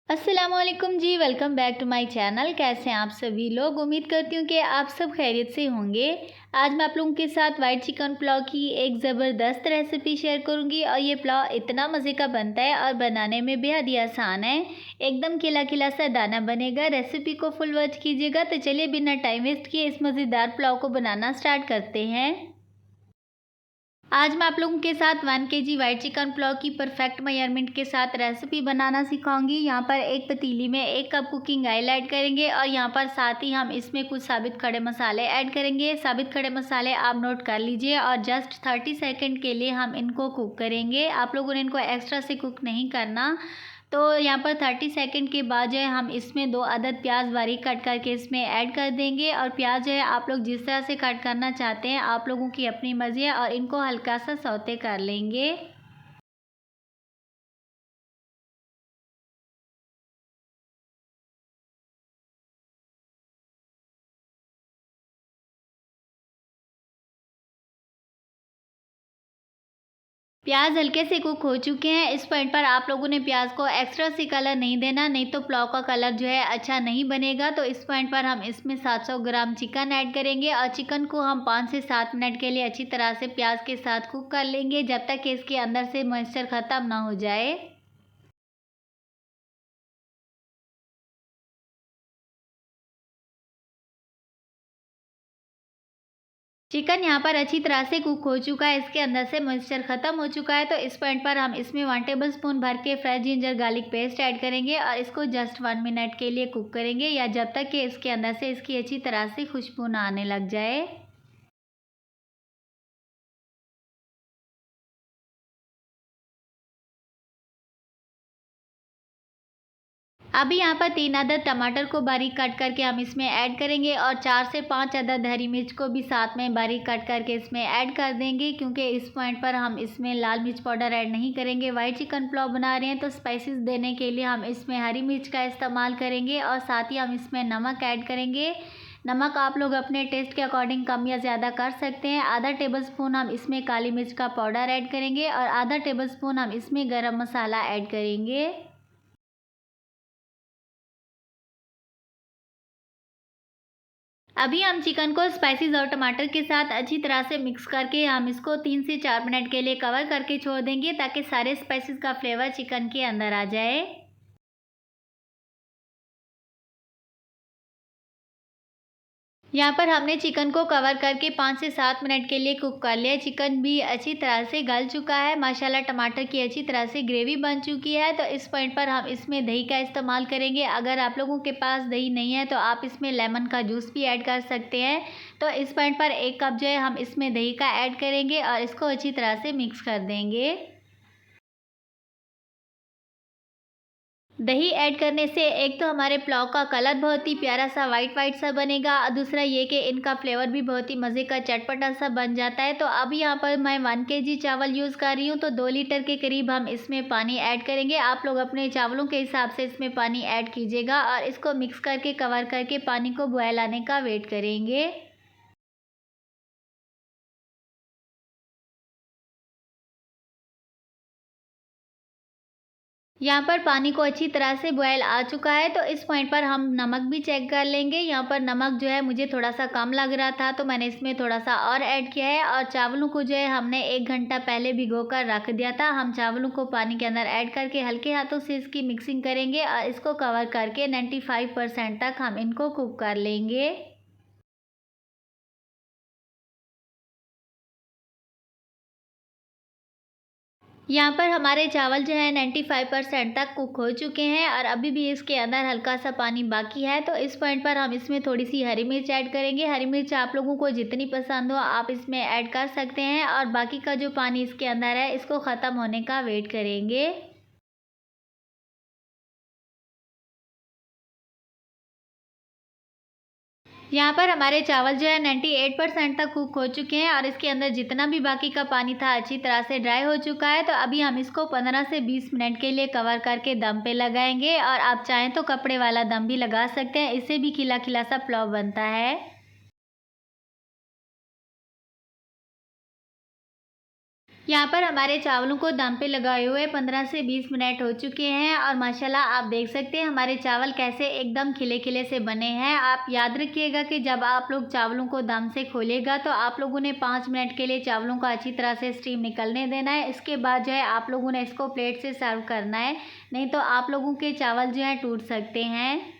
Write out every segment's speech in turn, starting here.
अस्सलामुअलैकुम जी, welcome back to my channel. कैसे हैं आप सभी लोग? उम्मीद करती हूँ कि आप सब खैरियत से होंगे। आज मैं आप लोगों के साथ वाइट चिकन पुलाव की एक ज़बरदस्त रेसिपी शेयर करूँगी और ये पुलाव इतना मज़े का बनता है और बनाने में बेहद ही आसान है। एकदम खिला खिला सा दाना बनेगा। रेसिपी को फुल वॉच कीजिएगा। तो चलिए बिना टाइम वेस्ट किए इस मज़ेदार पुलाव को बनाना स्टार्ट करते हैं। आज मैं आप लोगों के साथ 1 केजी वाइट चिकन पुलाव की परफेक्ट मेजरमेंट के साथ रेसिपी बनाना सिखाऊंगी। यहाँ पर एक पतीली में 1 कप कुकिंग ऑयल ऐड करेंगे और यहाँ पर साथ ही हम इसमें कुछ साबित खड़े मसाले ऐड करेंगे। साबित खड़े मसाले आप नोट कर लीजिए और जस्ट 30 सेकंड के लिए हम इनको कुक करेंगे। आप लोगों ने इनको एक्स्ट्रा से कुक नहीं करना। तो यहाँ पर 30 सेकंड के बाद जो है हम इसमें 2 अदद प्याज बारीक कट करके इसमें ऐड कर देंगे। और प्याज जो है आप लोग जिस तरह से कट करना चाहते हैं, आप लोगों की अपनी मर्ज़ी है। और इनको हल्का सा सौते कर लेंगे। प्याज हल्के से कुक हो चुके हैं। इस पॉइंट पर आप लोगों ने प्याज को एक्स्ट्रा से कलर नहीं देना, नहीं तो पुलाव का कलर जो है अच्छा नहीं बनेगा। तो इस पॉइंट पर हम इसमें 700 ग्राम चिकन ऐड करेंगे और चिकन को हम 5 से 7 मिनट के लिए अच्छी तरह से प्याज के साथ कुक कर लेंगे, जब तक कि इसके अंदर से मॉइस्चर ख़त्म ना हो जाए। चिकन यहाँ पर अच्छी तरह से कुक हो चुका है, इसके अंदर से मॉइस्चर ख़त्म हो चुका है। तो इस पॉइंट पर हम इसमें 1 टेबलस्पून भर के fresh ginger garlic paste add करेंगे और इसको जस्ट 1 मिनट के लिए कुक करेंगे, या जब तक कि इसके अंदर से इसकी अच्छी तरह से खुशबू ना आने लग जाए। अभी यहाँ पर 3 अदद टमाटर को बारीक कट करके हम इसमें ऐड करेंगे और 4 से 5 अदद हरी मिर्च को भी साथ में बारीक कट करके इसमें ऐड कर देंगे, क्योंकि इस पॉइंट पर हम इसमें लाल मिर्च पाउडर ऐड नहीं करेंगे। वाइट चिकन पुलाव बना रहे हैं तो स्पाइसेस देने के लिए हम इसमें हरी मिर्च का इस्तेमाल करेंगे और साथ ही हम इसमें नमक ऐड करेंगे। नमक आप लोग अपने टेस्ट के अकॉर्डिंग कम या ज़्यादा कर सकते हैं। आधा टेबलस्पून हम इसमें काली मिर्च का पाउडर ऐड करेंगे और आधा टेबलस्पून हम इसमें गरम मसाला ऐड करेंगे। अभी हम चिकन को स्पाइसेस और टमाटर के साथ अच्छी तरह से मिक्स करके हम इसको 3 से 4 मिनट के लिए कवर करके छोड़ देंगे, ताकि सारे स्पाइसेस का फ्लेवर चिकन के अंदर आ जाए। यहाँ पर हमने चिकन को कवर करके 5 से 7 मिनट के लिए कुक कर लिया। चिकन भी अच्छी तरह से गल चुका है। माशाल्लाह टमाटर की अच्छी तरह से ग्रेवी बन चुकी है। तो इस पॉइंट पर हम इसमें दही का इस्तेमाल करेंगे। अगर आप लोगों के पास दही नहीं है तो आप इसमें लेमन का जूस भी ऐड कर सकते हैं। तो इस पॉइंट पर 1 कप जो है हम इसमें दही का ऐड करेंगे और इसको अच्छी तरह से मिक्स कर देंगे। दही ऐड करने से एक तो हमारे पुलाव का कलर बहुत ही प्यारा सा वाइट वाइट सा बनेगा और दूसरा ये कि इनका फ्लेवर भी बहुत ही मज़े का चटपटा सा बन जाता है। तो अभी यहाँ पर मैं 1 केजी चावल यूज़ कर रही हूँ, तो 2 लीटर के करीब हम इसमें पानी ऐड करेंगे। आप लोग अपने चावलों के हिसाब से इसमें पानी ऐड कीजिएगा और इसको मिक्स करके कवर करके पानी को बॉयल आने का वेट करेंगे। यहाँ पर पानी को अच्छी तरह से बॉयल आ चुका है। तो इस पॉइंट पर हम नमक भी चेक कर लेंगे। यहाँ पर नमक जो है मुझे थोड़ा सा कम लग रहा था, तो मैंने इसमें थोड़ा सा और ऐड किया है। और चावलों को जो है हमने 1 घंटा पहले भिगो कर रख दिया था। हम चावलों को पानी के अंदर ऐड करके हल्के हाथों से इसकी मिक्सिंग करेंगे और इसको कवर करके 95% तक हम इनको कुक कर लेंगे। यहाँ पर हमारे चावल जो है 95% तक कुक हो चुके हैं और अभी भी इसके अंदर हल्का सा पानी बाकी है। तो इस पॉइंट पर हम इसमें थोड़ी सी हरी मिर्च ऐड करेंगे। हरी मिर्च आप लोगों को जितनी पसंद हो आप इसमें ऐड कर सकते हैं और बाकी का जो पानी इसके अंदर है इसको ख़त्म होने का वेट करेंगे। यहाँ पर हमारे चावल जो है 98% तक कुक हो चुके हैं और इसके अंदर जितना भी बाकी का पानी था अच्छी तरह से ड्राई हो चुका है। तो अभी हम इसको 15 से 20 मिनट के लिए कवर करके दम पे लगाएंगे और आप चाहें तो कपड़े वाला दम भी लगा सकते हैं, इससे भी खिला खिला सा पुलाव बनता है। यहाँ पर हमारे चावलों को दम पे लगाए हुए 15 से 20 मिनट हो चुके हैं और माशाल्लाह आप देख सकते हैं हमारे चावल कैसे एकदम खिले खिले से बने हैं। आप याद रखिएगा कि जब आप लोग चावलों को दम से खोलेगा तो आप लोगों ने 5 मिनट के लिए चावलों को अच्छी तरह से स्टीम निकलने देना है। इसके बाद जो है आप लोगों ने इसको प्लेट से सर्व करना है, नहीं तो आप लोगों के चावल जो है टूट सकते हैं।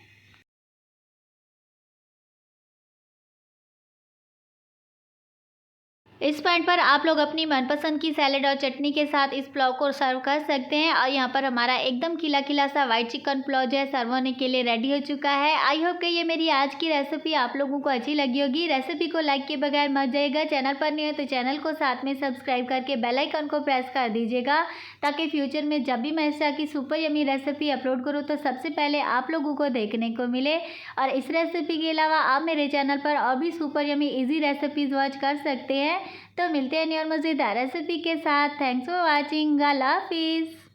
इस पॉइंट पर आप लोग अपनी मनपसंद की सैलेड और चटनी के साथ इस पुलाव को सर्व कर सकते हैं। और यहाँ पर हमारा एकदम खिला खिला सा वाइट चिकन पुलाव जो है सर्व होने के लिए रेडी हो चुका है। आई होप कि ये मेरी आज की रेसिपी आप लोगों को अच्छी लगी होगी। रेसिपी को लाइक किए बगैर मत जाइएगा। चैनल पर नहीं हो तो चैनल को साथ में सब्सक्राइब करके बेल आइकन को प्रेस कर दीजिएगा, ताकि फ्यूचर में जब भी मैं इस तरह की सुपर यमी रेसिपी अपलोड करूँ तो सबसे पहले आप लोगों को देखने को मिले। और इस रेसिपी के अलावा आप मेरे चैनल पर और भी super yummy easy recipes watch कर सकते हैं। तो मिलते हैं नई और मज़ेदार रेसिपी के साथ। Thanks for watching. अल्लाह हाफिज़।